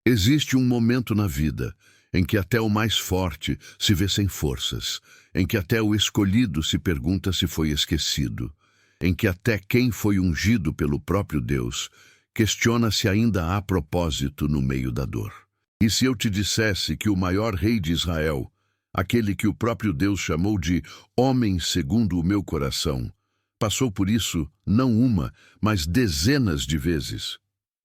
Existe um momento na vida em que até o mais forte se vê sem forças, em que até o escolhido se pergunta se foi esquecido, em que até quem foi ungido pelo próprio Deus questiona se ainda há propósito no meio da dor. E se eu te dissesse que o maior rei de Israel, aquele que o próprio Deus chamou de homem segundo o meu coração, passou por isso não uma, mas dezenas de vezes?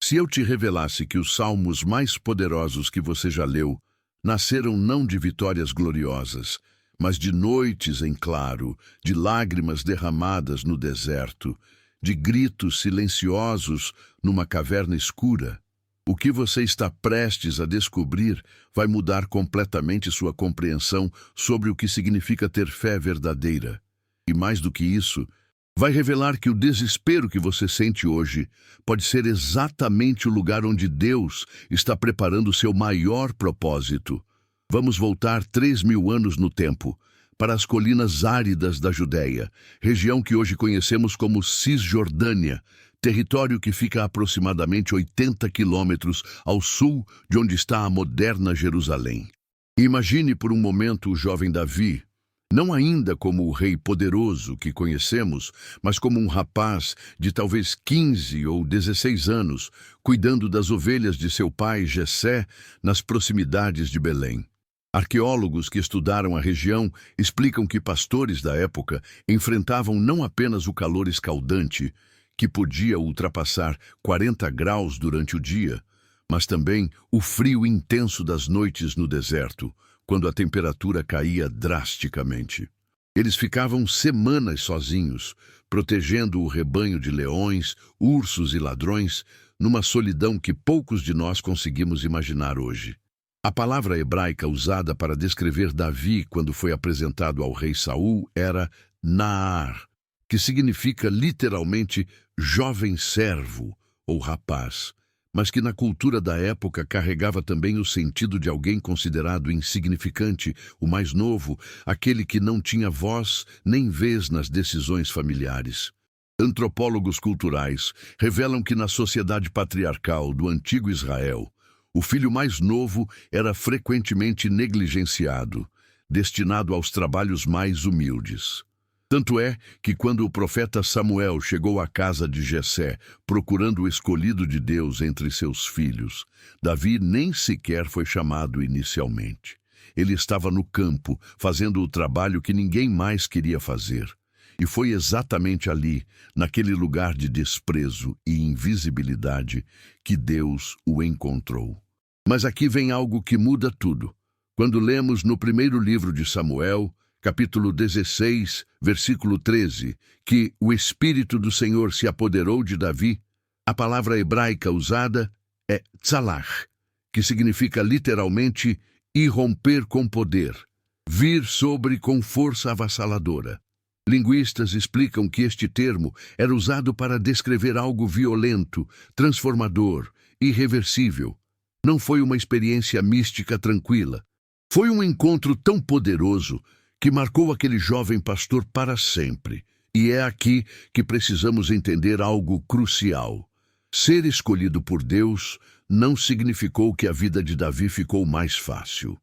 Se eu te revelasse que os salmos mais poderosos que você já leu nasceram não de vitórias gloriosas, mas de noites em claro, de lágrimas derramadas no deserto, de gritos silenciosos numa caverna escura, o que você está prestes a descobrir vai mudar completamente sua compreensão sobre o que significa ter fé verdadeira. E mais do que isso, vai revelar que o desespero que você sente hoje pode ser exatamente o lugar onde Deus está preparando seu maior propósito. Vamos voltar 3.000 anos no tempo, para as colinas áridas da Judéia, região que hoje conhecemos como Cisjordânia, território que fica a aproximadamente 80 quilômetros ao sul de onde está a moderna Jerusalém. Imagine por um momento o jovem Davi, não ainda como o rei poderoso que conhecemos, mas como um rapaz de talvez 15 ou 16 anos, cuidando das ovelhas de seu pai Jessé nas proximidades de Belém. Arqueólogos que estudaram a região explicam que pastores da época enfrentavam não apenas o calor escaldante, que podia ultrapassar 40 graus durante o dia, mas também o frio intenso das noites no deserto, quando a temperatura caía drasticamente. Eles ficavam semanas sozinhos, protegendo o rebanho de leões, ursos e ladrões, numa solidão que poucos de nós conseguimos imaginar hoje. A palavra hebraica usada para descrever Davi quando foi apresentado ao rei Saul era Naar, que significa literalmente jovem servo ou rapaz, mas que na cultura da época carregava também o sentido de alguém considerado insignificante, o mais novo, aquele que não tinha voz nem vez nas decisões familiares. Antropólogos culturais revelam que na sociedade patriarcal do antigo Israel, o filho mais novo era frequentemente negligenciado, destinado aos trabalhos mais humildes. Tanto é que quando o profeta Samuel chegou à casa de Jessé, procurando o escolhido de Deus entre seus filhos, Davi nem sequer foi chamado inicialmente. Ele estava no campo, fazendo o trabalho que ninguém mais queria fazer. E foi exatamente ali, naquele lugar de desprezo e invisibilidade, que Deus o encontrou. Mas aqui vem algo que muda tudo. Quando lemos no primeiro livro de Samuel, capítulo 16, versículo 13, que o Espírito do Senhor se apoderou de Davi, a palavra hebraica usada é tzalach, que significa literalmente irromper com poder, vir sobre com força avassaladora. Linguistas explicam que este termo era usado para descrever algo violento, transformador, irreversível. Não foi uma experiência mística tranquila. Foi um encontro tão poderoso que marcou aquele jovem pastor para sempre. E é aqui que precisamos entender algo crucial. Ser escolhido por Deus não significou que a vida de Davi ficou mais fácil.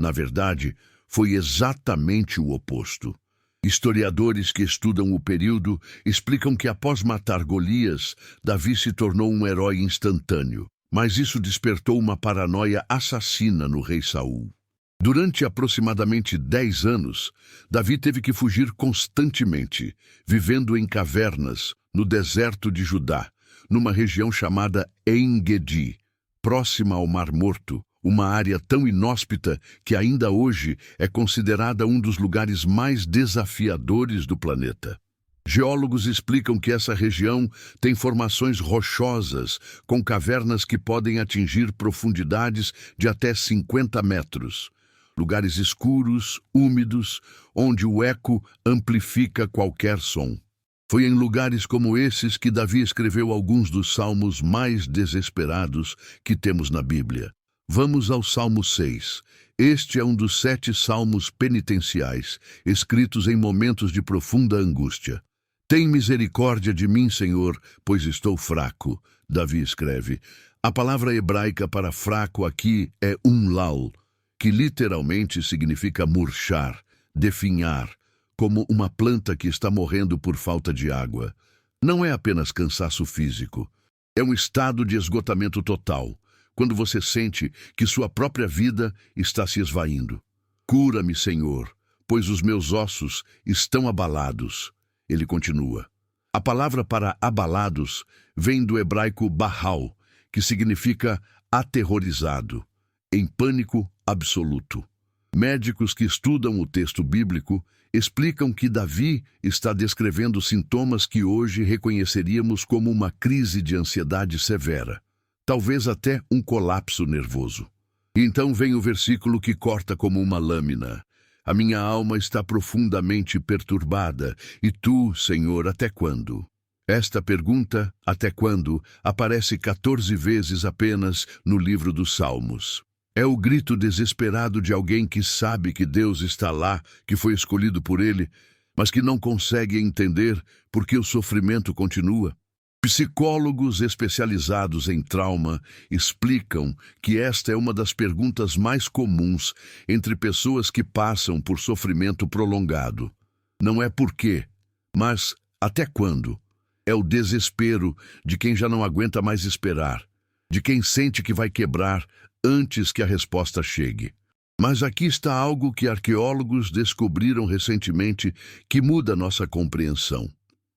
Na verdade, foi exatamente o oposto. Historiadores que estudam o período explicam que após matar Golias, Davi se tornou um herói instantâneo. Mas isso despertou uma paranoia assassina no rei Saul. Durante aproximadamente 10 anos, Davi teve que fugir constantemente, vivendo em cavernas, no deserto de Judá, numa região chamada En-Gedi, próxima ao Mar Morto, uma área tão inóspita que ainda hoje é considerada um dos lugares mais desafiadores do planeta. Geólogos explicam que essa região tem formações rochosas, com cavernas que podem atingir profundidades de até 50 metros. Lugares escuros, úmidos, onde o eco amplifica qualquer som. Foi em lugares como esses que Davi escreveu alguns dos salmos mais desesperados que temos na Bíblia. Vamos ao Salmo 6. Este é um dos 7 salmos penitenciais, escritos em momentos de profunda angústia. Tem misericórdia de mim, Senhor, pois estou fraco. Davi escreve: A palavra hebraica para fraco aqui é umlal, que literalmente significa murchar, definhar, como uma planta que está morrendo por falta de água. Não é apenas cansaço físico, é um estado de esgotamento total, quando você sente que sua própria vida está se esvaindo. Cura-me, Senhor, pois os meus ossos estão abalados. Ele continua. A palavra para abalados vem do hebraico bahal, que significa aterrorizado, em pânico absoluto. Médicos que estudam o texto bíblico explicam que Davi está descrevendo sintomas que hoje reconheceríamos como uma crise de ansiedade severa, talvez até um colapso nervoso. Então vem o versículo que corta como uma lâmina. A minha alma está profundamente perturbada, e tu, Senhor, até quando? Esta pergunta, até quando, aparece 14 vezes apenas no livro dos Salmos. É o grito desesperado de alguém que sabe que Deus está lá, que foi escolhido por Ele, mas que não consegue entender por que o sofrimento continua. Psicólogos especializados em trauma explicam que esta é uma das perguntas mais comuns entre pessoas que passam por sofrimento prolongado. Não é por quê, mas até quando? É o desespero de quem já não aguenta mais esperar, de quem sente que vai quebrar antes que a resposta chegue. Mas aqui está algo que arqueólogos descobriram recentemente que muda nossa compreensão.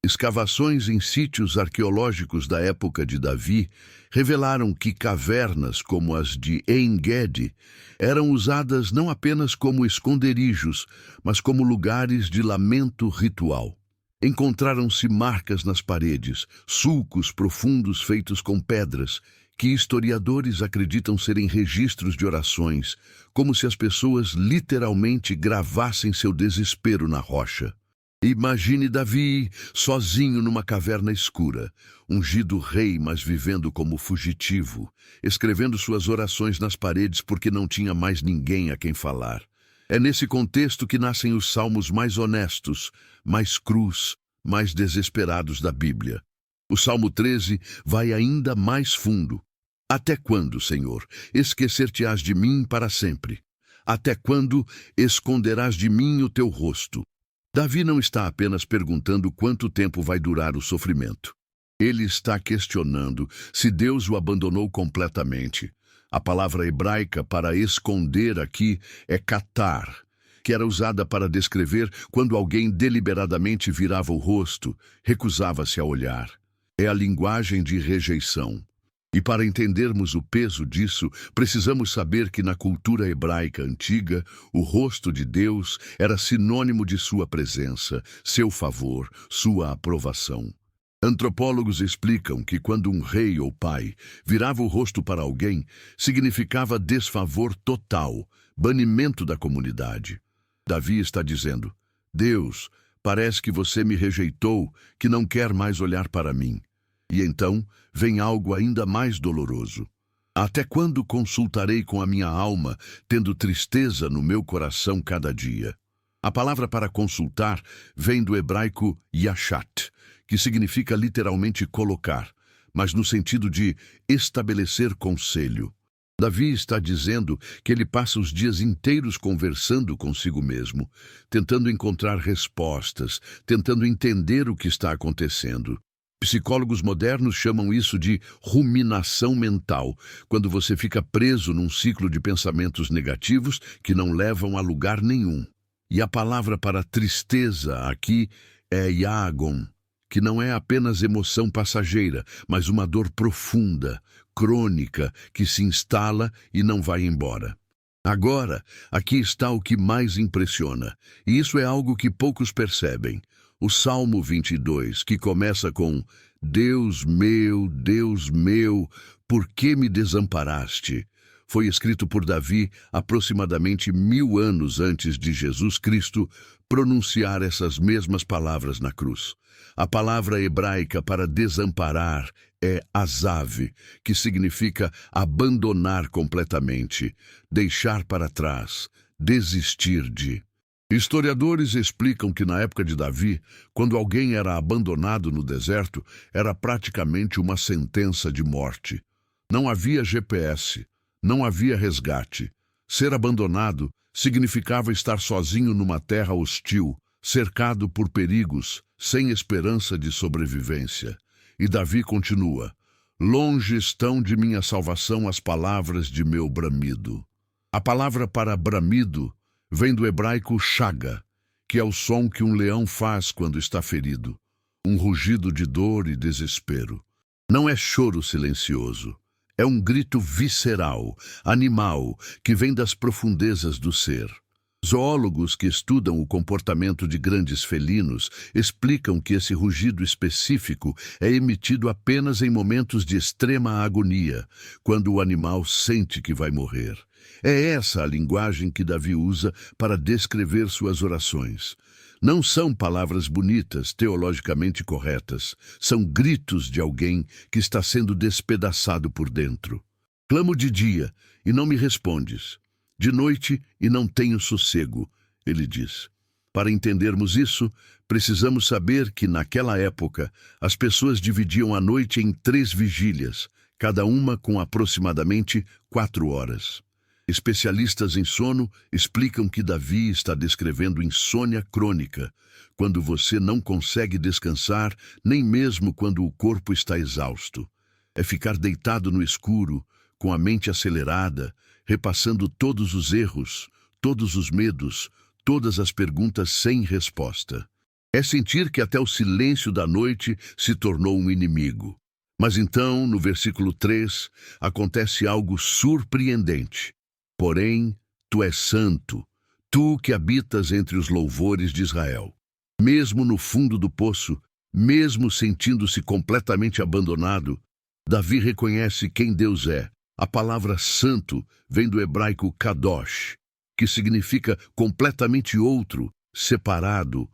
Escavações em sítios arqueológicos da época de Davi revelaram que cavernas como as de En-Gedi eram usadas não apenas como esconderijos, mas como lugares de lamento ritual. Encontraram-se marcas nas paredes, sulcos profundos feitos com pedras, que historiadores acreditam serem registros de orações, como se as pessoas literalmente gravassem seu desespero na rocha. Imagine Davi sozinho numa caverna escura, ungido rei, mas vivendo como fugitivo, escrevendo suas orações nas paredes porque não tinha mais ninguém a quem falar. É nesse contexto que nascem os salmos mais honestos, mais crus, mais desesperados da Bíblia. O Salmo 13 vai ainda mais fundo. Até quando, Senhor, esquecer-te-ás de mim para sempre? Até quando esconderás de mim o teu rosto? Davi não está apenas perguntando quanto tempo vai durar o sofrimento. Ele está questionando se Deus o abandonou completamente. A palavra hebraica para esconder aqui é katar, que era usada para descrever quando alguém deliberadamente virava o rosto, recusava-se a olhar. É a linguagem de rejeição. E para entendermos o peso disso, precisamos saber que na cultura hebraica antiga, o rosto de Deus era sinônimo de sua presença, seu favor, sua aprovação. Antropólogos explicam que quando um rei ou pai virava o rosto para alguém, significava desfavor total, banimento da comunidade. Davi está dizendo: Deus, parece que você me rejeitou, que não quer mais olhar para mim. E então vem algo ainda mais doloroso. Até quando consultarei com a minha alma, tendo tristeza no meu coração cada dia? A palavra para consultar vem do hebraico yashat, que significa literalmente colocar, mas no sentido de estabelecer conselho. Davi está dizendo que ele passa os dias inteiros conversando consigo mesmo, tentando encontrar respostas, tentando entender o que está acontecendo. Psicólogos modernos chamam isso de ruminação mental, quando você fica preso num ciclo de pensamentos negativos que não levam a lugar nenhum. E a palavra para tristeza aqui é yagon, que não é apenas emoção passageira, mas uma dor profunda, crônica, que se instala e não vai embora. Agora, aqui está o que mais impressiona, e isso é algo que poucos percebem. O Salmo 22, que começa com Deus meu, por que me desamparaste?", foi escrito por Davi aproximadamente 1000 anos antes de Jesus Cristo pronunciar essas mesmas palavras na cruz. A palavra hebraica para desamparar é azav, que significa abandonar completamente, deixar para trás, desistir de. Historiadores explicam que na época de Davi, quando alguém era abandonado no deserto, era praticamente uma sentença de morte. Não havia GPS, não havia resgate. Ser abandonado significava estar sozinho numa terra hostil, cercado por perigos, sem esperança de sobrevivência. E Davi continua: longe estão de minha salvação as palavras de meu bramido. A palavra para bramido vem do hebraico chaga, que é o som que um leão faz quando está ferido. Um rugido de dor e desespero. Não é choro silencioso. É um grito visceral, animal, que vem das profundezas do ser. Zoólogos que estudam o comportamento de grandes felinos explicam que esse rugido específico é emitido apenas em momentos de extrema agonia, quando o animal sente que vai morrer. É essa a linguagem que Davi usa para descrever suas orações. Não são palavras bonitas, teologicamente corretas. São gritos de alguém que está sendo despedaçado por dentro. Clamo de dia e não me respondes. De noite e não tenho sossego, ele diz. Para entendermos isso, precisamos saber que, naquela época, as pessoas dividiam a noite em 3 vigílias, cada uma com aproximadamente 4 horas. Especialistas em sono explicam que Davi está descrevendo insônia crônica, quando você não consegue descansar, nem mesmo quando o corpo está exausto. É ficar deitado no escuro, com a mente acelerada, repassando todos os erros, todos os medos, todas as perguntas sem resposta. É sentir que até o silêncio da noite se tornou um inimigo. Mas então, no versículo 3, acontece algo surpreendente. Porém, tu és santo, tu que habitas entre os louvores de Israel. Mesmo no fundo do poço, mesmo sentindo-se completamente abandonado, Davi reconhece quem Deus é. A palavra santo vem do hebraico kadosh, que significa completamente outro, separado,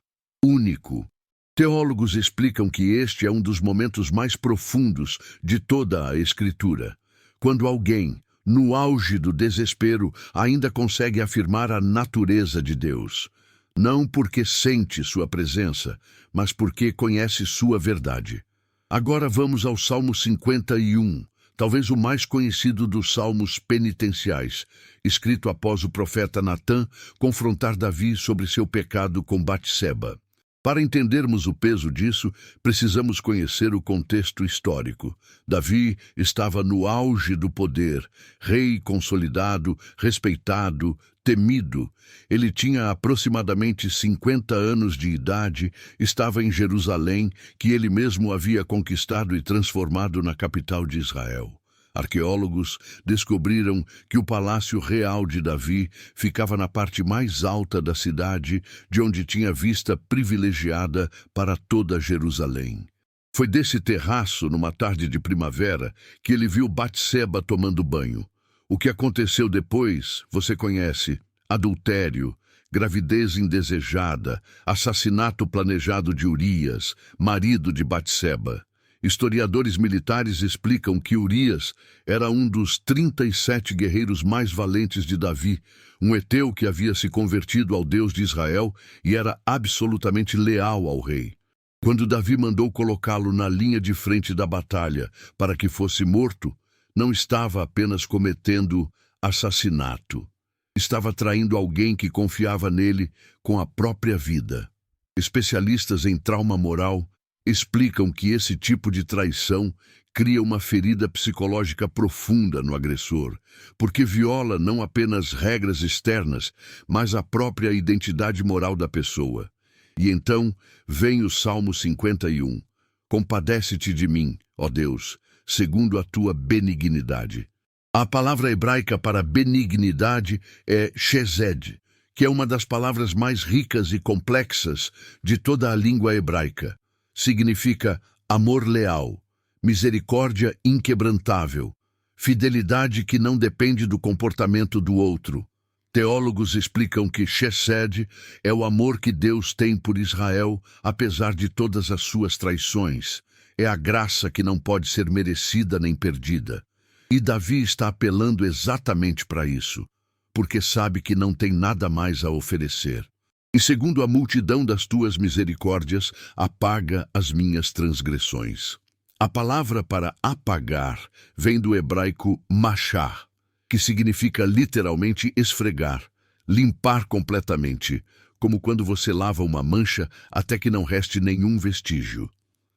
único. Teólogos explicam que este é um dos momentos mais profundos de toda a Escritura, quando alguém, no auge do desespero, ainda consegue afirmar a natureza de Deus. Não porque sente sua presença, mas porque conhece sua verdade. Agora vamos ao Salmo 51, talvez o mais conhecido dos salmos penitenciais, escrito após o profeta Natã confrontar Davi sobre seu pecado com Batseba. Para entendermos o peso disso, precisamos conhecer o contexto histórico. Davi estava no auge do poder, rei consolidado, respeitado, temido. Ele tinha aproximadamente 50 anos de idade, estava em Jerusalém, que ele mesmo havia conquistado e transformado na capital de Israel. Arqueólogos descobriram que o palácio real de Davi ficava na parte mais alta da cidade, de onde tinha vista privilegiada para toda Jerusalém. Foi desse terraço, numa tarde de primavera, que ele viu Batseba tomando banho. O que aconteceu depois, você conhece: adultério, gravidez indesejada, assassinato planejado de Urias, marido de Batseba. Historiadores militares explicam que Urias era um dos 37 guerreiros mais valentes de Davi, um heteu que havia se convertido ao Deus de Israel e era absolutamente leal ao rei. Quando Davi mandou colocá-lo na linha de frente da batalha para que fosse morto, não estava apenas cometendo assassinato. Estava traindo alguém que confiava nele com a própria vida. Especialistas em trauma moral explicam que esse tipo de traição cria uma ferida psicológica profunda no agressor, porque viola não apenas regras externas, mas a própria identidade moral da pessoa. E então vem o Salmo 51. Compadece-te de mim, ó Deus, segundo a tua benignidade. A palavra hebraica para benignidade é chesed, que é uma das palavras mais ricas e complexas de toda a língua hebraica. Significa amor leal, misericórdia inquebrantável, fidelidade que não depende do comportamento do outro. Teólogos explicam que chesed é o amor que Deus tem por Israel, apesar de todas as suas traições. É a graça que não pode ser merecida nem perdida. E Davi está apelando exatamente para isso, porque sabe que não tem nada mais a oferecer. E segundo a multidão das tuas misericórdias, apaga as minhas transgressões. A palavra para apagar vem do hebraico machar, que significa literalmente esfregar, limpar completamente, como quando você lava uma mancha até que não reste nenhum vestígio.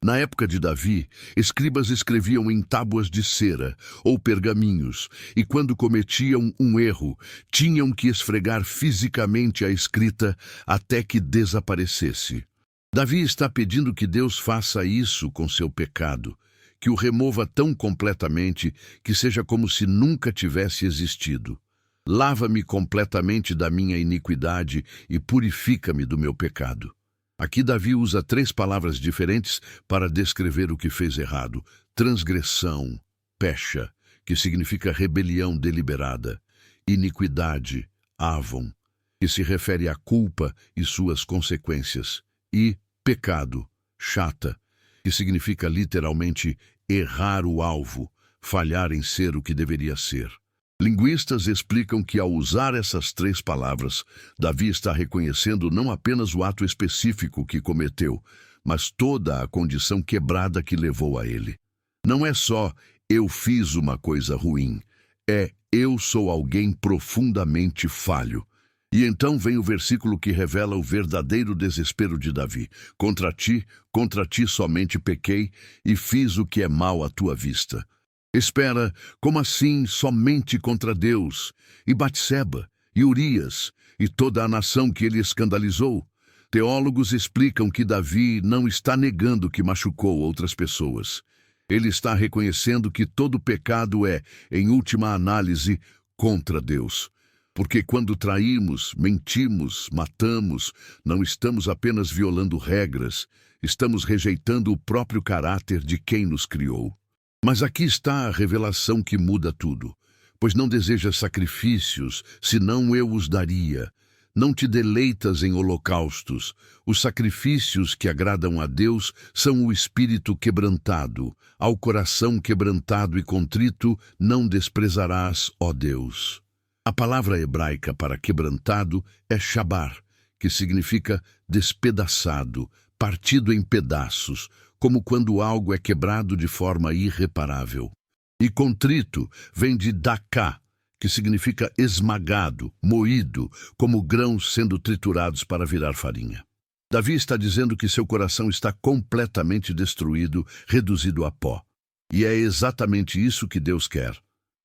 Na época de Davi, escribas escreviam em tábuas de cera ou pergaminhos, e quando cometiam um erro, tinham que esfregar fisicamente a escrita até que desaparecesse. Davi está pedindo que Deus faça isso com seu pecado, que o remova tão completamente que seja como se nunca tivesse existido. Lava-me completamente da minha iniquidade e purifica-me do meu pecado. Aqui Davi usa 3 palavras diferentes para descrever o que fez errado. Transgressão, pecha, que significa rebelião deliberada. Iniquidade, avon, que se refere à culpa e suas consequências. E pecado, chata, que significa literalmente errar o alvo, falhar em ser o que deveria ser. Linguistas explicam que ao usar essas 3 palavras, Davi está reconhecendo não apenas o ato específico que cometeu, mas toda a condição quebrada que levou a ele. Não é só eu fiz uma coisa ruim, é eu sou alguém profundamente falho. E então vem o versículo que revela o verdadeiro desespero de Davi. Contra ti somente pequei e fiz o que é mal à tua vista. Espera, como assim somente contra Deus? E Batseba, e Urias, e toda a nação que ele escandalizou? Teólogos explicam que Davi não está negando que machucou outras pessoas. Ele está reconhecendo que todo pecado é, em última análise, contra Deus. Porque quando traímos, mentimos, matamos, não estamos apenas violando regras, estamos rejeitando o próprio caráter de quem nos criou. Mas aqui está a revelação que muda tudo. Pois não desejas sacrifícios, senão eu os daria. Não te deleitas em holocaustos. Os sacrifícios que agradam a Deus são o espírito quebrantado. Ao coração quebrantado e contrito não desprezarás, ó Deus. A palavra hebraica para quebrantado é shabar, que significa despedaçado, partido em pedaços, como quando algo é quebrado de forma irreparável. E contrito vem de daká, que significa esmagado, moído, como grãos sendo triturados para virar farinha. Davi está dizendo que seu coração está completamente destruído, reduzido a pó. E é exatamente isso que Deus quer.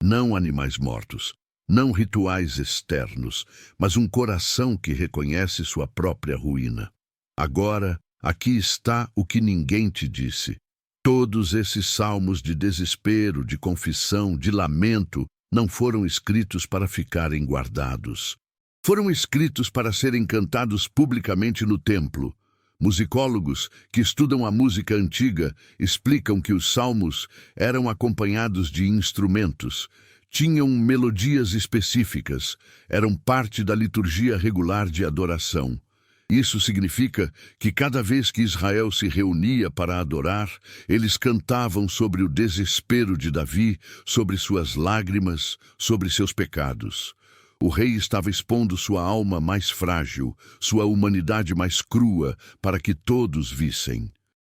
Não animais mortos. Não rituais externos, mas um coração que reconhece sua própria ruína. Agora, aqui está o que ninguém te disse. Todos esses salmos de desespero, de confissão, de lamento, não foram escritos para ficarem guardados. Foram escritos para serem cantados publicamente no templo. Musicólogos que estudam a música antiga explicam que os salmos eram acompanhados de instrumentos, tinham melodias específicas, eram parte da liturgia regular de adoração. Isso significa que cada vez que Israel se reunia para adorar, eles cantavam sobre o desespero de Davi, sobre suas lágrimas, sobre seus pecados. O rei estava expondo sua alma mais frágil, sua humanidade mais crua, para que todos vissem.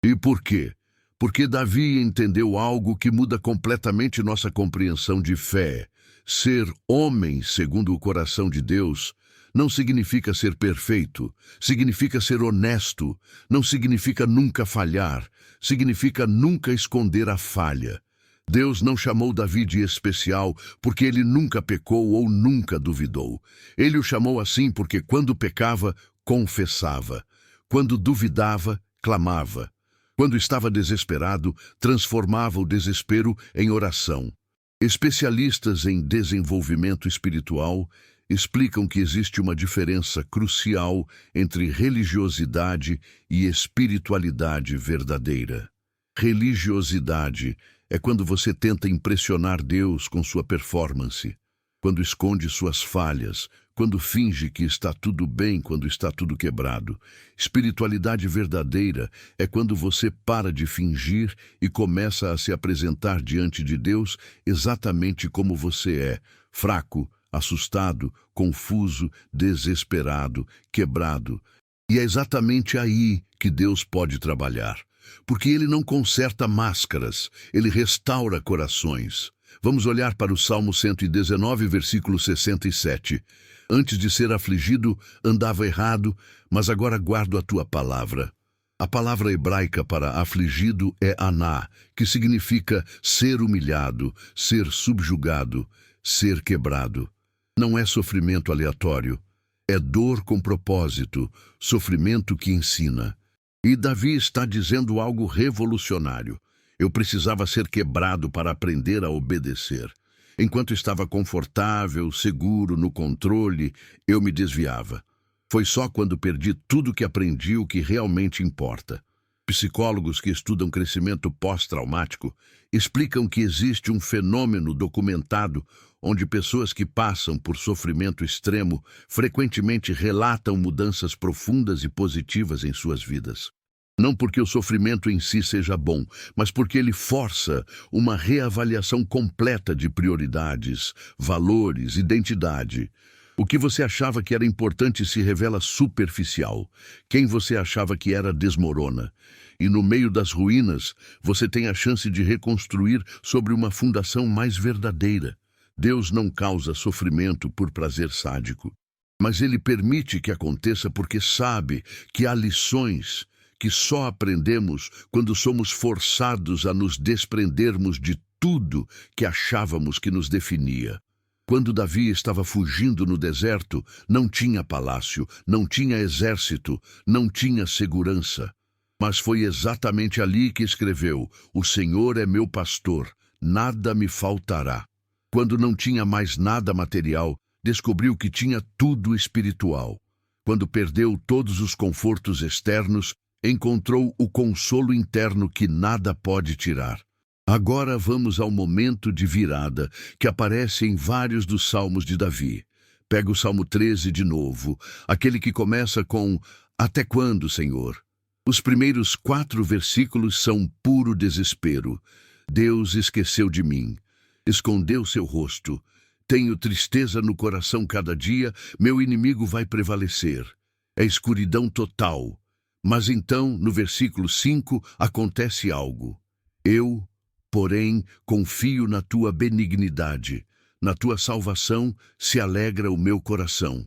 E por quê? Porque Davi entendeu algo que muda completamente nossa compreensão de fé. Ser homem segundo o coração de Deus não significa ser perfeito, significa ser honesto, não significa nunca falhar, significa nunca esconder a falha. Deus não chamou Davi de especial porque ele nunca pecou ou nunca duvidou. Ele o chamou assim porque quando pecava, confessava. Quando duvidava, clamava. Quando estava desesperado, transformava o desespero em oração. Especialistas em desenvolvimento espiritual explicam que existe uma diferença crucial entre religiosidade e espiritualidade verdadeira. Religiosidade é quando você tenta impressionar Deus com sua performance, quando esconde suas falhas, quando finge que está tudo bem quando está tudo quebrado. Espiritualidade verdadeira é quando você para de fingir e começa a se apresentar diante de Deus exatamente como você é, fraco, assustado, confuso, desesperado, quebrado. E é exatamente aí que Deus pode trabalhar. porque ele não conserta máscaras, ele restaura corações. Vamos olhar para o Salmo 119, versículo 67. Antes de ser afligido, andava errado, mas agora guardo a tua palavra. A palavra hebraica para afligido é aná, que significa ser humilhado, ser subjugado, ser quebrado. Não é sofrimento aleatório, é dor com propósito, sofrimento que ensina. E Davi está dizendo algo revolucionário. Eu precisava ser quebrado para aprender a obedecer. Enquanto estava confortável, seguro, no controle, eu me desviava. Foi só quando perdi tudo que aprendi o que realmente importa. Psicólogos que estudam crescimento pós-traumático explicam que existe um fenômeno documentado onde pessoas que passam por sofrimento extremo frequentemente relatam mudanças profundas e positivas em suas vidas. Não porque o sofrimento em si seja bom, mas porque ele força uma reavaliação completa de prioridades, valores, identidade. O que você achava que era importante se revela superficial. Quem você achava que era desmorona. E no meio das ruínas, você tem a chance de reconstruir sobre uma fundação mais verdadeira. Deus não causa sofrimento por prazer sádico, mas Ele permite que aconteça porque sabe que há lições que só aprendemos quando somos forçados a nos desprendermos de tudo que achávamos que nos definia. Quando Davi estava fugindo no deserto, não tinha palácio, não tinha exército, não tinha segurança. Mas foi exatamente ali que escreveu: "O Senhor é meu pastor, nada me faltará." Quando não tinha mais nada material, descobriu que tinha tudo espiritual. Quando perdeu todos os confortos externos, encontrou o consolo interno que nada pode tirar. Agora vamos ao momento de virada, que aparece em vários dos salmos de Davi. Pega o Salmo 13 de novo, aquele que começa com "Até quando, Senhor?" Os primeiros 4 versículos são puro desespero. Deus esqueceu de mim, escondeu seu rosto. Tenho tristeza no coração cada dia, meu inimigo vai prevalecer. É escuridão total. Mas então, no versículo 5, acontece algo. Eu, porém, confio na tua benignidade. Na tua salvação se alegra o meu coração.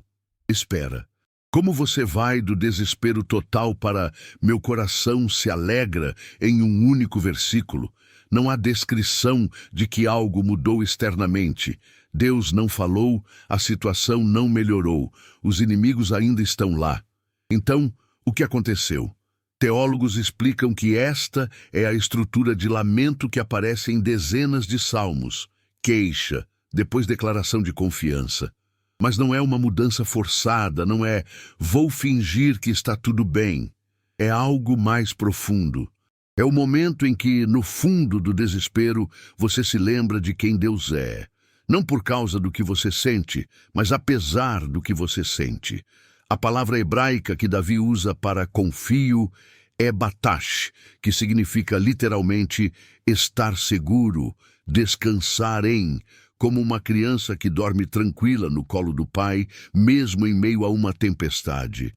Espera. Como você vai do desespero total para meu coração se alegra em um único versículo? Não há descrição de que algo mudou externamente. Deus não falou, a situação não melhorou. Os inimigos ainda estão lá. Então, o que aconteceu? Teólogos explicam que esta é a estrutura de lamento que aparece em dezenas de salmos. Queixa, depois declaração de confiança. Mas não é uma mudança forçada, não é "vou fingir que está tudo bem". É algo mais profundo. É o momento em que, no fundo do desespero, você se lembra de quem Deus é. Não por causa do que você sente, mas apesar do que você sente. A palavra hebraica que Davi usa para confio é batash, que significa literalmente estar seguro, descansar em, como uma criança que dorme tranquila no colo do pai, mesmo em meio a uma tempestade.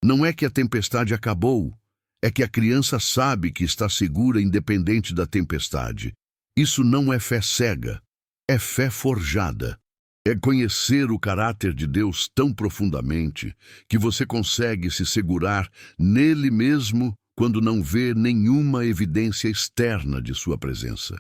Não é que a tempestade acabou, é que a criança sabe que está segura independente da tempestade. Isso não é fé cega, é fé forjada. É conhecer o caráter de Deus tão profundamente que você consegue se segurar nele mesmo quando não vê nenhuma evidência externa de sua presença.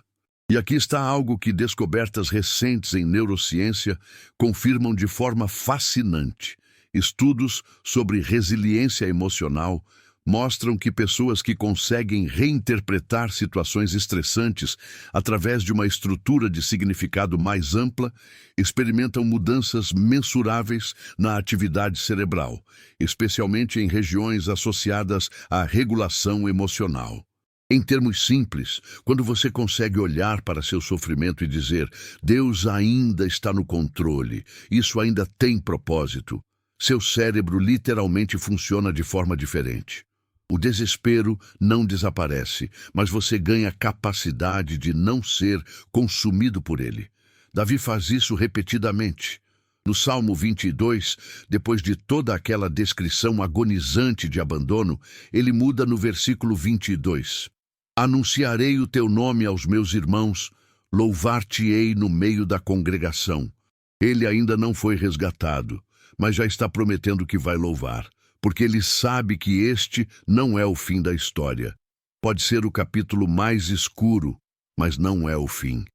E aqui está algo que descobertas recentes em neurociência confirmam de forma fascinante. Estudos sobre resiliência emocional mostram que pessoas que conseguem reinterpretar situações estressantes através de uma estrutura de significado mais ampla experimentam mudanças mensuráveis na atividade cerebral, especialmente em regiões associadas à regulação emocional. Em termos simples, quando você consegue olhar para seu sofrimento e dizer "Deus ainda está no controle, isso ainda tem propósito", seu cérebro literalmente funciona de forma diferente. O desespero não desaparece, mas você ganha capacidade de não ser consumido por ele. Davi faz isso repetidamente. No Salmo 22, depois de toda aquela descrição agonizante de abandono, ele muda no versículo 22. Anunciarei o teu nome aos meus irmãos, louvar-te-ei no meio da congregação. Ele ainda não foi resgatado, mas já está prometendo que vai louvar, porque ele sabe que este não é o fim da história. Pode ser o capítulo mais escuro, mas não é o fim.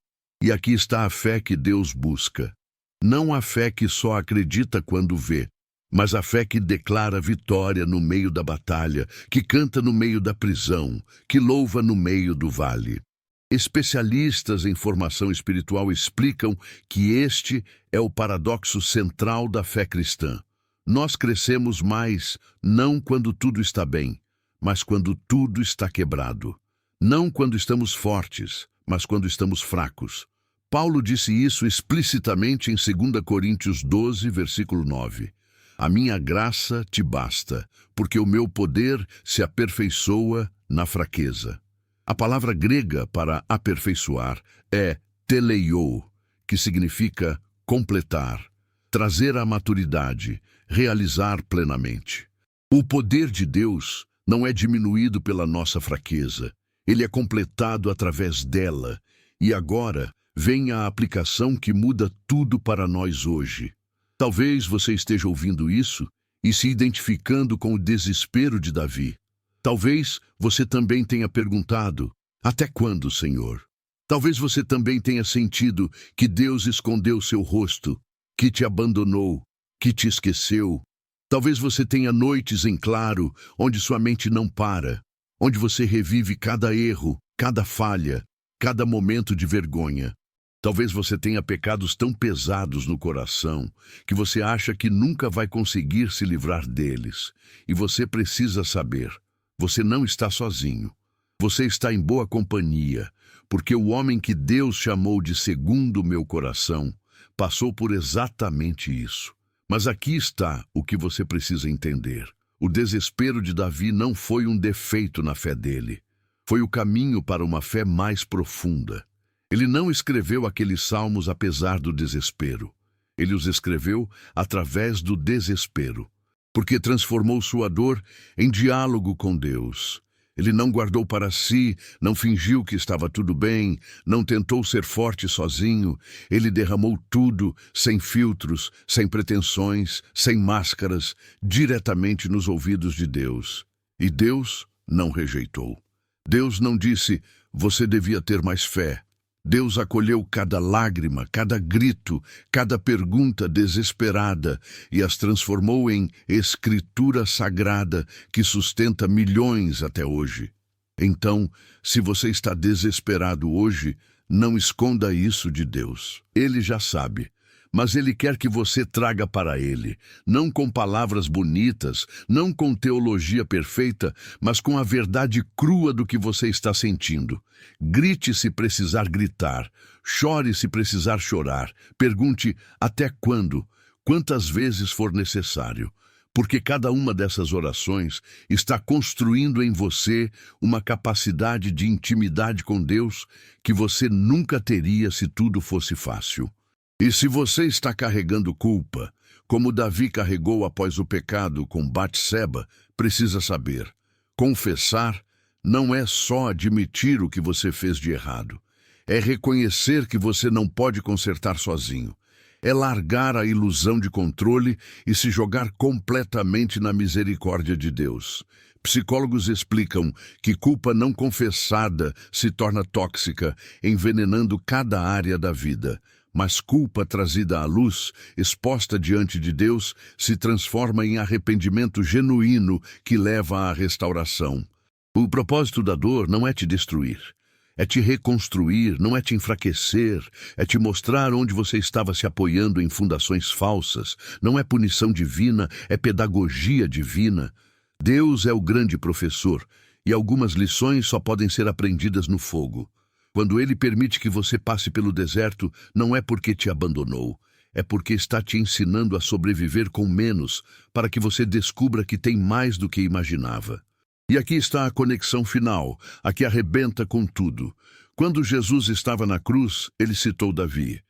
E aqui está a fé que Deus busca. Não a fé que só acredita quando vê, mas a fé que declara vitória no meio da batalha, que canta no meio da prisão, que louva no meio do vale. Especialistas em formação espiritual explicam que este é o paradoxo central da fé cristã. Nós crescemos mais não quando tudo está bem, mas quando tudo está quebrado. Não quando estamos fortes, mas quando estamos fracos. Paulo disse isso explicitamente em 2 Coríntios 12, versículo 9. A minha graça te basta, porque o meu poder se aperfeiçoa na fraqueza. A palavra grega para aperfeiçoar é teleiou, que significa completar, trazer à maturidade, realizar plenamente. O poder de Deus não é diminuído pela nossa fraqueza, ele é completado através dela, e agora vem a aplicação que muda tudo para nós hoje. Talvez você esteja ouvindo isso e se identificando com o desespero de Davi. Talvez você também tenha perguntado, até quando, Senhor? Talvez você também tenha sentido que Deus escondeu seu rosto, que te abandonou, que te esqueceu. Talvez você tenha noites em claro, onde sua mente não para, onde você revive cada erro, cada falha, cada momento de vergonha. Talvez você tenha pecados tão pesados no coração que você acha que nunca vai conseguir se livrar deles. E você precisa saber, você não está sozinho. Você está em boa companhia, porque o homem que Deus chamou de segundo o meu coração passou por exatamente isso. Mas aqui está o que você precisa entender. O desespero de Davi não foi um defeito na fé dele. Foi o caminho para uma fé mais profunda. Ele não escreveu aqueles salmos apesar do desespero. Ele os escreveu através do desespero, porque transformou sua dor em diálogo com Deus. Ele não guardou para si, não fingiu que estava tudo bem, não tentou ser forte sozinho. Ele derramou tudo, sem filtros, sem pretensões, sem máscaras, diretamente nos ouvidos de Deus. E Deus não rejeitou. Deus não disse, você devia ter mais fé. Deus acolheu cada lágrima, cada grito, cada pergunta desesperada e as transformou em escritura sagrada que sustenta milhões até hoje. Então, se você está desesperado hoje, não esconda isso de Deus. Ele já sabe. Mas Ele quer que você traga para Ele, não com palavras bonitas, não com teologia perfeita, mas com a verdade crua do que você está sentindo. Grite se precisar gritar, chore se precisar chorar, pergunte até quando, quantas vezes for necessário, porque cada uma dessas orações está construindo em você uma capacidade de intimidade com Deus que você nunca teria se tudo fosse fácil. E se você está carregando culpa, como Davi carregou após o pecado com Batseba, precisa saber, confessar não é só admitir o que você fez de errado. É reconhecer que você não pode consertar sozinho. É largar a ilusão de controle e se jogar completamente na misericórdia de Deus. Psicólogos explicam que culpa não confessada se torna tóxica, envenenando cada área da vida. Mas culpa trazida à luz, exposta diante de Deus, se transforma em arrependimento genuíno que leva à restauração. O propósito da dor não é te destruir, é te reconstruir, não é te enfraquecer, é te mostrar onde você estava se apoiando em fundações falsas. Não é punição divina, é pedagogia divina. Deus é o grande professor, e algumas lições só podem ser aprendidas no fogo. Quando Ele permite que você passe pelo deserto, não é porque te abandonou, é porque está te ensinando a sobreviver com menos, para que você descubra que tem mais do que imaginava. E aqui está a conexão final, a que arrebenta com tudo. Quando Jesus estava na cruz, ele citou Davi.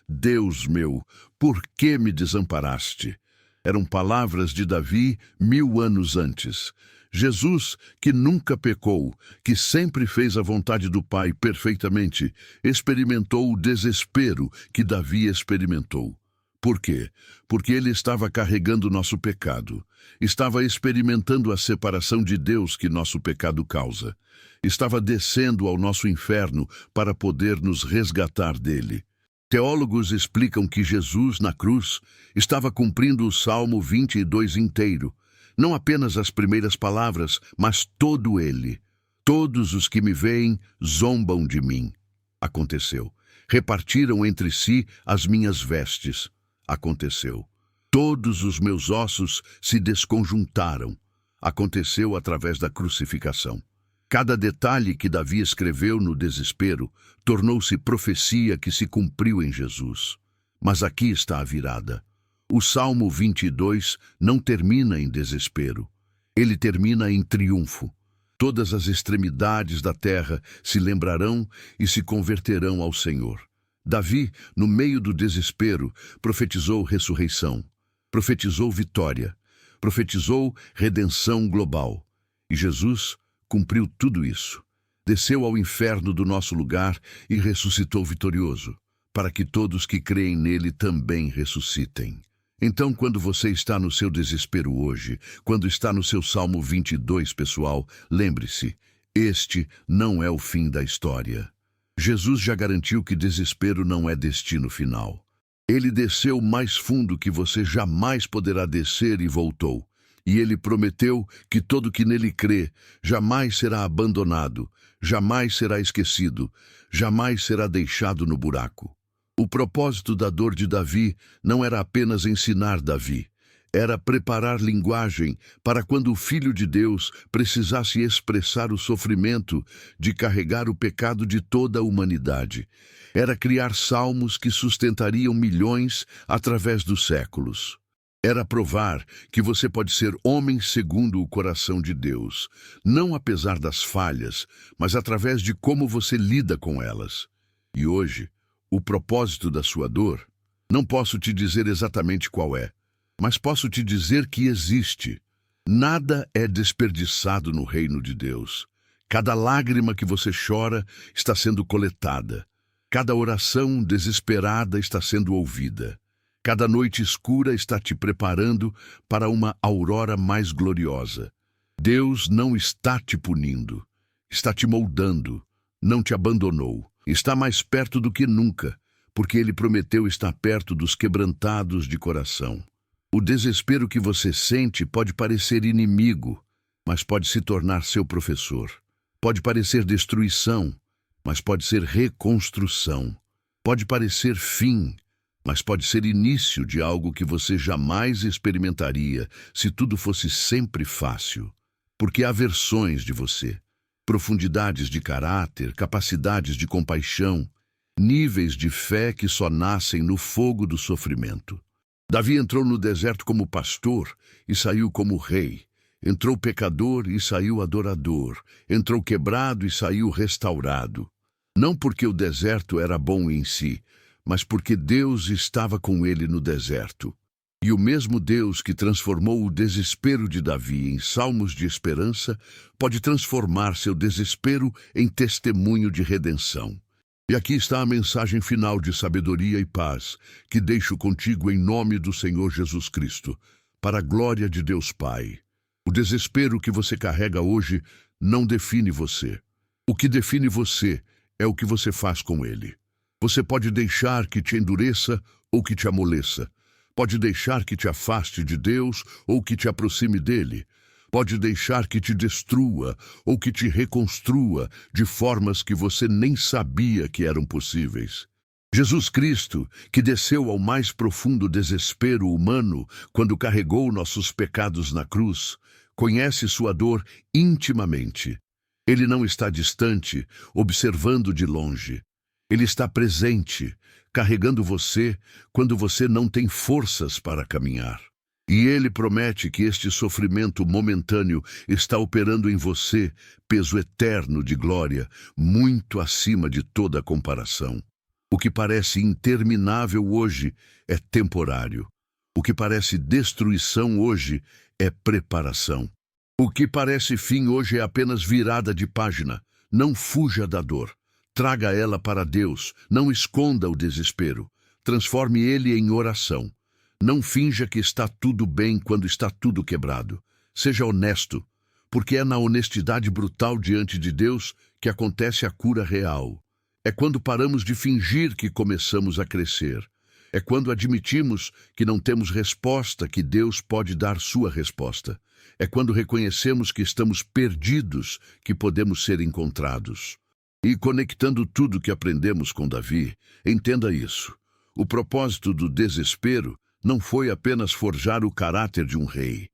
Deus meu, por que me desamparaste? Eram palavras de Davi 1000 anos antes. Jesus, que nunca pecou, que sempre fez a vontade do Pai perfeitamente, experimentou o desespero que Davi experimentou. Por quê? Porque ele estava carregando nosso pecado. Estava experimentando a separação de Deus que nosso pecado causa. Estava descendo ao nosso inferno para poder nos resgatar dele. Teólogos explicam que Jesus, na cruz, estava cumprindo o Salmo 22 inteiro. Não apenas as primeiras palavras, mas todo ele. Todos os que me veem zombam de mim. Aconteceu. Repartiram entre si as minhas vestes. Aconteceu. Todos os meus ossos se desconjuntaram. Aconteceu através da crucificação. Cada detalhe que Davi escreveu no desespero tornou-se profecia que se cumpriu em Jesus. Mas aqui está a virada. O Salmo 22 não termina em desespero. Ele termina em triunfo. Todas as extremidades da terra se lembrarão e se converterão ao Senhor. Davi, no meio do desespero, profetizou ressurreição, profetizou vitória, profetizou redenção global. E Jesus cumpriu tudo isso. Desceu ao inferno do nosso lugar e ressuscitou vitorioso, para que todos que creem nele também ressuscitem. Então, quando você está no seu desespero hoje, quando está no seu Salmo 22, pessoal, lembre-se, este não é o fim da história. Jesus já garantiu que desespero não é destino final. Ele desceu mais fundo que você jamais poderá descer e voltou. E ele prometeu que todo que nele crê jamais será abandonado, jamais será esquecido, jamais será deixado no buraco. O propósito da dor de Davi não era apenas ensinar Davi, era preparar linguagem para quando o Filho de Deus precisasse expressar o sofrimento de carregar o pecado de toda a humanidade. Era criar salmos que sustentariam milhões através dos séculos. Era provar que você pode ser homem segundo o coração de Deus, não apesar das falhas, mas através de como você lida com elas. E hoje, o propósito da sua dor, não posso te dizer exatamente qual é, mas posso te dizer que existe. Nada é desperdiçado no reino de Deus. Cada lágrima que você chora está sendo coletada. Cada oração desesperada está sendo ouvida. Cada noite escura está te preparando para uma aurora mais gloriosa. Deus não está te punindo, está te moldando, não te abandonou. Está mais perto do que nunca, porque ele prometeu estar perto dos quebrantados de coração. O desespero que você sente pode parecer inimigo, mas pode se tornar seu professor. Pode parecer destruição, mas pode ser reconstrução. Pode parecer fim, mas pode ser início de algo que você jamais experimentaria se tudo fosse sempre fácil. Porque há versões de você. Profundidades de caráter, capacidades de compaixão, níveis de fé que só nascem no fogo do sofrimento. Davi entrou no deserto como pastor e saiu como rei. Entrou pecador e saiu adorador. Entrou quebrado e saiu restaurado. Não porque o deserto era bom em si, mas porque Deus estava com ele no deserto. E o mesmo Deus que transformou o desespero de Davi em salmos de esperança pode transformar seu desespero em testemunho de redenção. E aqui está a mensagem final de sabedoria e paz que deixo contigo em nome do Senhor Jesus Cristo, para a glória de Deus Pai. O desespero que você carrega hoje não define você. O que define você é o que você faz com ele. Você pode deixar que te endureça ou que te amoleça. Pode deixar que te afaste de Deus ou que te aproxime dele. Pode deixar que te destrua ou que te reconstrua de formas que você nem sabia que eram possíveis. Jesus Cristo, que desceu ao mais profundo desespero humano quando carregou nossos pecados na cruz, conhece sua dor intimamente. Ele não está distante, observando de longe. Ele está presente, carregando você quando você não tem forças para caminhar. E ele promete que este sofrimento momentâneo está operando em você peso eterno de glória, muito acima de toda comparação. O que parece interminável hoje é temporário. O que parece destruição hoje é preparação. O que parece fim hoje é apenas virada de página. Não fuja da dor. Traga ela para Deus. Não esconda o desespero. Transforme ele em oração. Não finja que está tudo bem quando está tudo quebrado. Seja honesto, porque é na honestidade brutal diante de Deus que acontece a cura real. É quando paramos de fingir que começamos a crescer. É quando admitimos que não temos resposta que Deus pode dar sua resposta. É quando reconhecemos que estamos perdidos que podemos ser encontrados. E conectando tudo que aprendemos com Davi, entenda isso. O propósito do desespero não foi apenas forjar o caráter de um rei.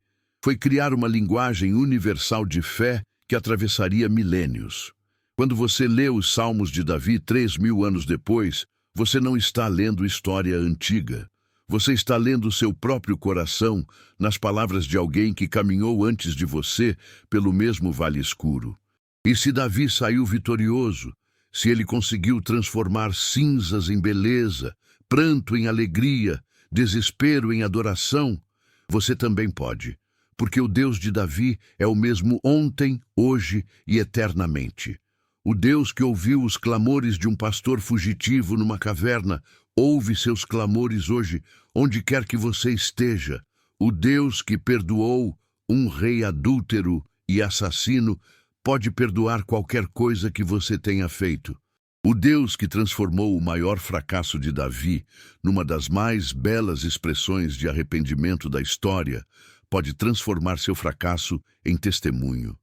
Foi criar uma linguagem universal de fé que atravessaria milênios. Quando você lê os Salmos de Davi 3.000 anos depois, você não está lendo história antiga. Você está lendo seu próprio coração nas palavras de alguém que caminhou antes de você pelo mesmo vale escuro. E se Davi saiu vitorioso, se ele conseguiu transformar cinzas em beleza, pranto em alegria, desespero em adoração, você também pode, porque o Deus de Davi é o mesmo ontem, hoje e eternamente. O Deus que ouviu os clamores de um pastor fugitivo numa caverna, ouve seus clamores hoje, onde quer que você esteja. O Deus que perdoou um rei adúltero e assassino pode perdoar qualquer coisa que você tenha feito. O Deus que transformou o maior fracasso de Davi numa das mais belas expressões de arrependimento da história pode transformar seu fracasso em testemunho.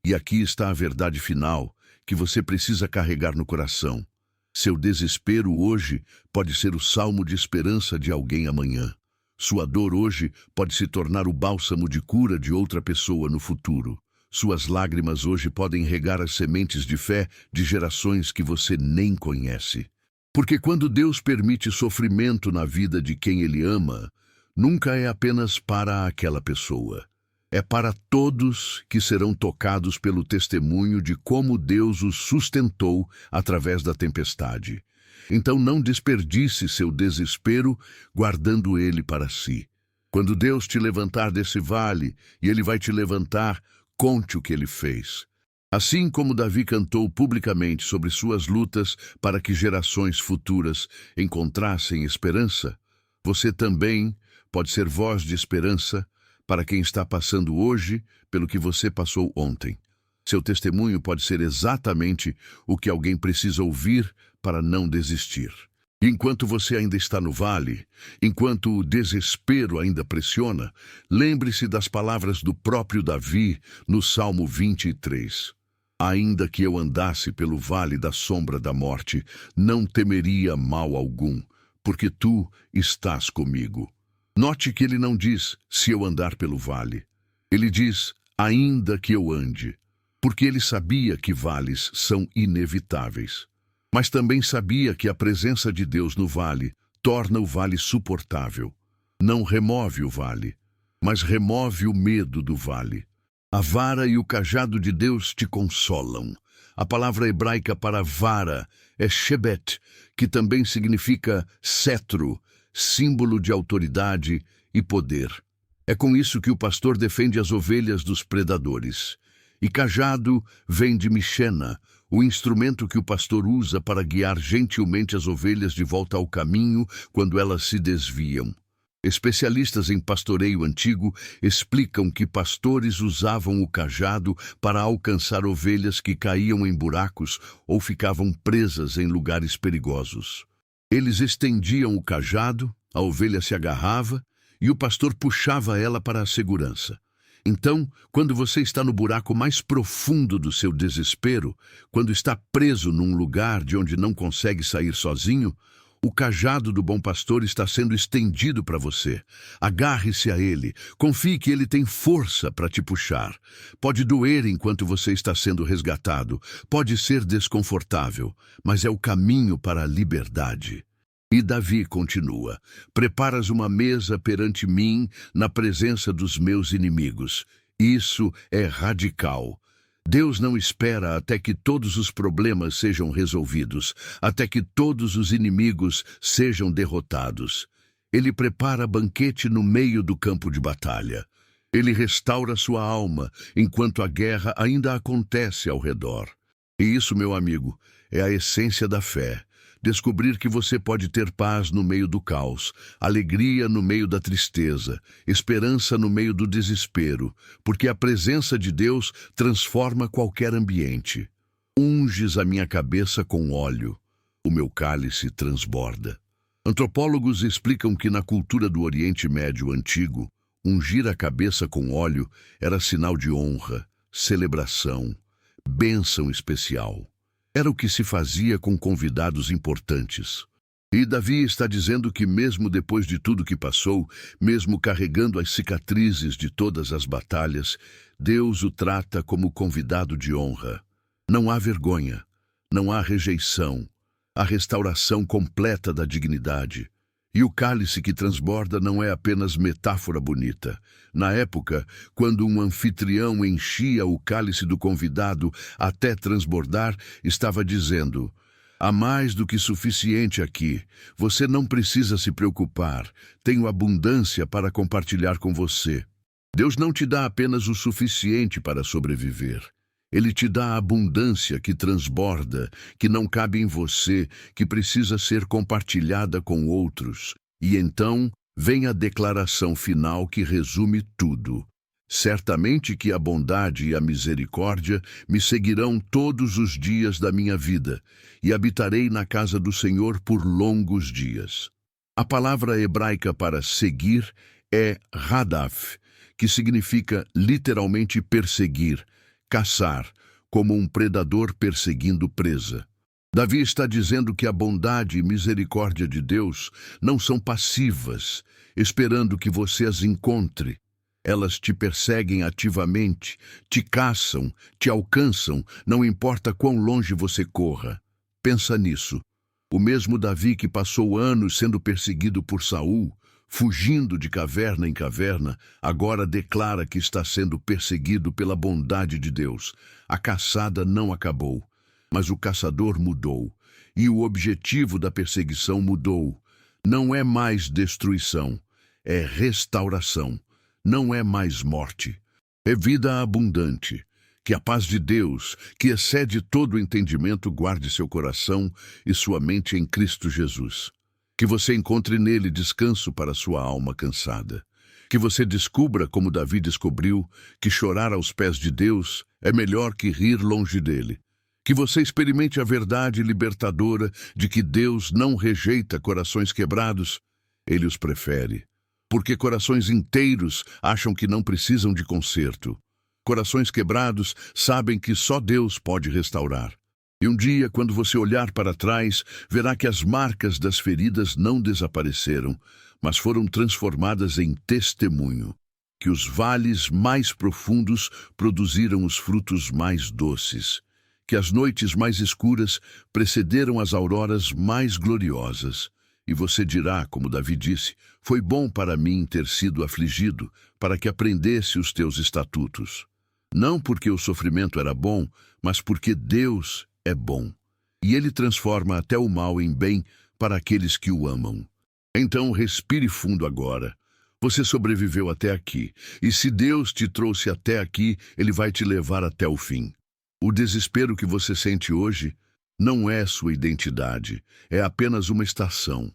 E aqui está a verdade final que você precisa carregar no coração. Seu desespero hoje pode ser o salmo de esperança de alguém amanhã. Sua dor hoje pode se tornar o bálsamo de cura de outra pessoa no futuro. Suas lágrimas hoje podem regar as sementes de fé de gerações que você nem conhece. Porque quando Deus permite sofrimento na vida de quem Ele ama, nunca é apenas para aquela pessoa. É para todos que serão tocados pelo testemunho de como Deus os sustentou através da tempestade. Então não desperdice seu desespero guardando ele para si. Quando Deus te levantar desse vale, e Ele vai te levantar, conte o que Ele fez. Assim como Davi cantou publicamente sobre suas lutas para que gerações futuras encontrassem esperança, você também pode ser voz de esperança para quem está passando hoje pelo que você passou ontem. Seu testemunho pode ser exatamente o que alguém precisa ouvir para não desistir. Enquanto você ainda está no vale, enquanto o desespero ainda pressiona, lembre-se das palavras do próprio Davi no Salmo 23. Ainda que eu andasse pelo vale da sombra da morte, não temeria mal algum, porque tu estás comigo. Note que ele não diz, se eu andar pelo vale. Ele diz, ainda que eu ande, porque ele sabia que vales são inevitáveis. Mas também sabia que a presença de Deus no vale torna o vale suportável. Não remove o vale, mas remove o medo do vale. A vara e o cajado de Deus te consolam. A palavra hebraica para vara é shebet, que também significa cetro, símbolo de autoridade e poder. É com isso que o pastor defende as ovelhas dos predadores. E cajado vem de Mishena, o instrumento que o pastor usa para guiar gentilmente as ovelhas de volta ao caminho quando elas se desviam. Especialistas em pastoreio antigo explicam que pastores usavam o cajado para alcançar ovelhas que caíam em buracos ou ficavam presas em lugares perigosos. Eles estendiam o cajado, a ovelha se agarrava e o pastor puxava ela para a segurança. Então, quando você está no buraco mais profundo do seu desespero, quando está preso num lugar de onde não consegue sair sozinho, o cajado do bom pastor está sendo estendido para você. Agarre-se a ele. Confie que ele tem força para te puxar. Pode doer enquanto você está sendo resgatado. Pode ser desconfortável, mas é o caminho para a liberdade. E Davi continua, preparas uma mesa perante mim na presença dos meus inimigos. Isso é radical. Deus não espera até que todos os problemas sejam resolvidos, até que todos os inimigos sejam derrotados. Ele prepara banquete no meio do campo de batalha. Ele restaura sua alma enquanto a guerra ainda acontece ao redor. E isso, meu amigo, é a essência da fé. Descobrir que você pode ter paz no meio do caos, alegria no meio da tristeza, esperança no meio do desespero, porque a presença de Deus transforma qualquer ambiente. Unges a minha cabeça com óleo, o meu cálice transborda. Antropólogos explicam que na cultura do Oriente Médio antigo, ungir a cabeça com óleo era sinal de honra, celebração, bênção especial. Era o que se fazia com convidados importantes. E Davi está dizendo que mesmo depois de tudo que passou, mesmo carregando as cicatrizes de todas as batalhas, Deus o trata como convidado de honra. Não há vergonha, não há rejeição, há restauração completa da dignidade. E o cálice que transborda não é apenas metáfora bonita. Na época, quando um anfitrião enchia o cálice do convidado até transbordar, estava dizendo: há mais do que suficiente aqui. Você não precisa se preocupar. Tenho abundância para compartilhar com você. Deus não te dá apenas o suficiente para sobreviver. Ele te dá a abundância que transborda, que não cabe em você, que precisa ser compartilhada com outros. E então vem a declaração final que resume tudo. Certamente que a bondade e a misericórdia me seguirão todos os dias da minha vida, e habitarei na casa do Senhor por longos dias. A palavra hebraica para seguir é radaf, que significa literalmente perseguir, caçar, como um predador perseguindo presa. Davi está dizendo que a bondade e misericórdia de Deus não são passivas, esperando que você as encontre. Elas te perseguem ativamente, te caçam, te alcançam, não importa quão longe você corra. Pensa nisso. O mesmo Davi que passou anos sendo perseguido por Saul, fugindo de caverna em caverna, agora declara que está sendo perseguido pela bondade de Deus. A caçada não acabou, mas o caçador mudou, e o objetivo da perseguição mudou. Não é mais destruição, é restauração. Não é mais morte. É vida abundante. Que a paz de Deus, que excede todo o entendimento, guarde seu coração e sua mente em Cristo Jesus. Que você encontre nele descanso para sua alma cansada. Que você descubra, como Davi descobriu, que chorar aos pés de Deus é melhor que rir longe dele. Que você experimente a verdade libertadora de que Deus não rejeita corações quebrados, ele os prefere. Porque corações inteiros acham que não precisam de conserto. Corações quebrados sabem que só Deus pode restaurar. E um dia, quando você olhar para trás, verá que as marcas das feridas não desapareceram, mas foram transformadas em testemunho. Que os vales mais profundos produziram os frutos mais doces. Que as noites mais escuras precederam as auroras mais gloriosas. E você dirá, como Davi disse, foi bom para mim ter sido afligido, para que aprendesse os teus estatutos. Não porque o sofrimento era bom, mas porque Deus é bom. E ele transforma até o mal em bem para aqueles que o amam. Então respire fundo agora. Você sobreviveu até aqui, e se Deus te trouxe até aqui, ele vai te levar até o fim. O desespero que você sente hoje não é sua identidade, é apenas uma estação.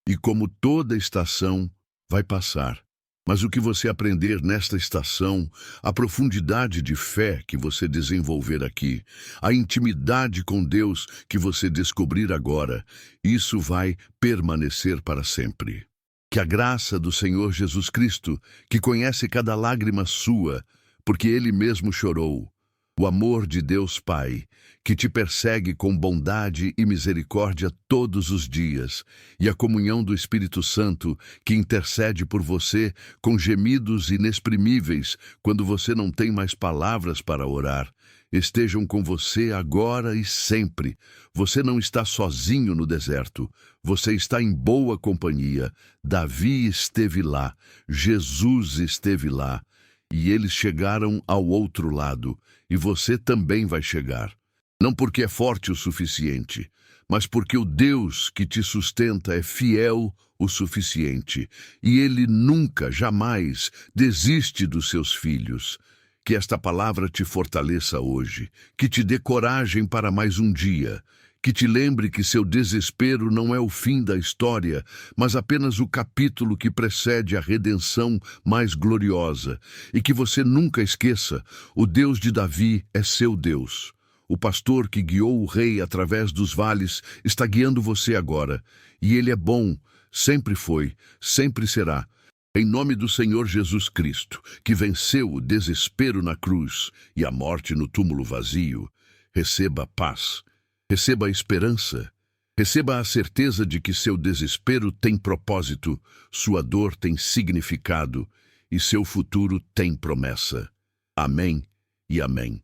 E como toda estação, vai passar. Mas o que você aprender nesta estação, a profundidade de fé que você desenvolver aqui, a intimidade com Deus que você descobrir agora, isso vai permanecer para sempre. Que a graça do Senhor Jesus Cristo, que conhece cada lágrima sua, porque Ele mesmo chorou, o amor de Deus Pai, que te persegue com bondade e misericórdia todos os dias, e a comunhão do Espírito Santo, que intercede por você com gemidos inexprimíveis quando você não tem mais palavras para orar, estejam com você agora e sempre. Você não está sozinho no deserto, você está em boa companhia. Davi esteve lá, Jesus esteve lá, E eles chegaram ao outro lado, e você também vai chegar. Não porque é forte o suficiente, mas porque o Deus que te sustenta é fiel o suficiente, e Ele nunca, jamais desiste dos seus filhos. Que esta palavra te fortaleça hoje, que te dê coragem para mais um dia, que te lembre que seu desespero não é o fim da história, mas apenas o capítulo que precede a redenção mais gloriosa, e que você nunca esqueça, o Deus de Davi é seu Deus. O pastor que guiou o rei através dos vales está guiando você agora, e ele é bom, sempre foi, sempre será. Em nome do Senhor Jesus Cristo, que venceu o desespero na cruz e a morte no túmulo vazio, receba a paz, receba a esperança, receba a certeza de que seu desespero tem propósito, sua dor tem significado e seu futuro tem promessa. Amém e amém.